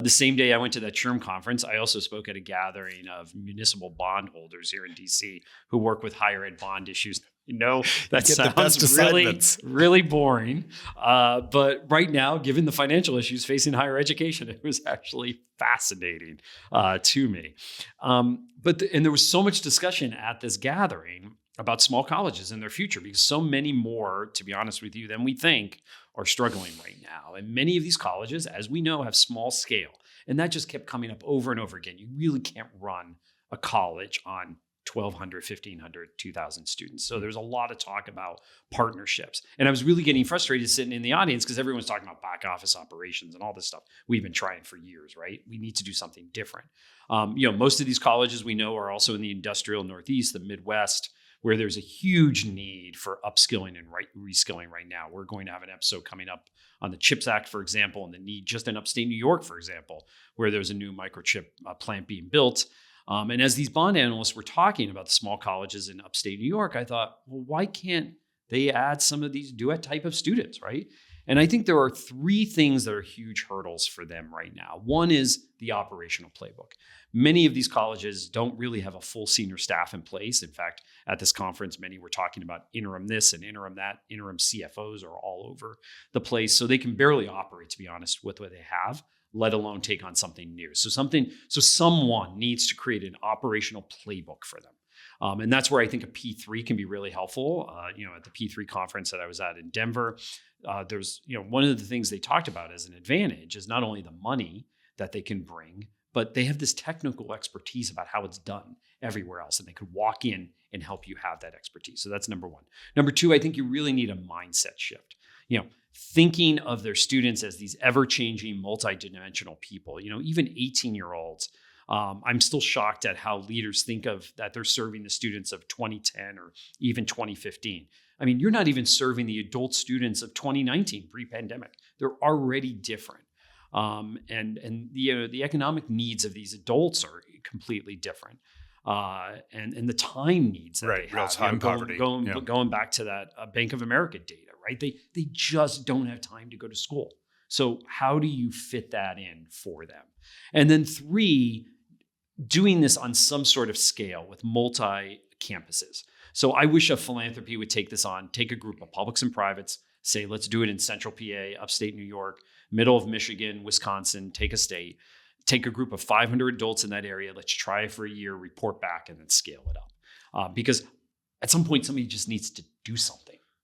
The same day I went to that SHRM conference, I also spoke at a gathering of municipal bondholders here in DC who work with higher ed bond issues. That sounds really boring. But right now, given the financial issues facing higher education, it was actually fascinating to me. And there was so much discussion at this gathering about small colleges and their future, because so many more, to be honest with you, than we think are struggling right now. And many of these colleges, as we know, have small scale. And that just kept coming up over and over again. You really can't run a college on 1,200, 1,500, 2,000 students. So there's a lot of talk about partnerships. And I was really getting frustrated sitting in the audience because everyone's talking about back office operations and all this stuff we've been trying for years, right? We need to do something different. Most of these colleges we know are also in the industrial Northeast, the Midwest, where there's a huge need for upskilling and reskilling right now. We're going to have an episode coming up on the CHIPS Act, for example, and the need just in upstate New York, for example, where there's a new microchip plant being built. And as these bond analysts were talking about the small colleges in upstate New York, I thought, well, why can't they add some of these Duet type of students, right? And I think there are three things that are huge hurdles for them right now. One is the operational playbook. Many of these colleges don't really have a full senior staff in place. In fact, at this conference, many were talking about interim this and interim that. Interim CFOs are all over the place. So they can barely operate, to be honest, with what they have, let alone take on something new. So someone needs to create an operational playbook for them. And that's where I think a P3 can be really helpful. At the P3 conference that I was at in Denver, there's, one of the things they talked about as an advantage is not only the money that they can bring, but they have this technical expertise about how it's done everywhere else. And they could walk in and help you have that expertise. So that's number one. Number two, I think you really need a mindset shift. Thinking of their students as these ever-changing, multidimensional people, even 18-year-olds. I'm still shocked at how leaders think of that they're serving the students of 2010 or even 2015. I mean, you're not even serving the adult students of 2019 pre-pandemic. They're already different. And the economic needs of these adults are completely different. And the time needs that they have. Real-time poverty. Going back to that Bank of America data, right? They just don't have time to go to school. So how do you fit that in for them? And then three, doing this on some sort of scale with multi-campuses. So I wish a philanthropy would take this on, take a group of publics and privates, say, let's do it in central PA, upstate New York, middle of Michigan, Wisconsin, take a state, take a group of 500 adults in that area, let's try it for a year, report back, and then scale it up. Because at some point, somebody just needs to do something.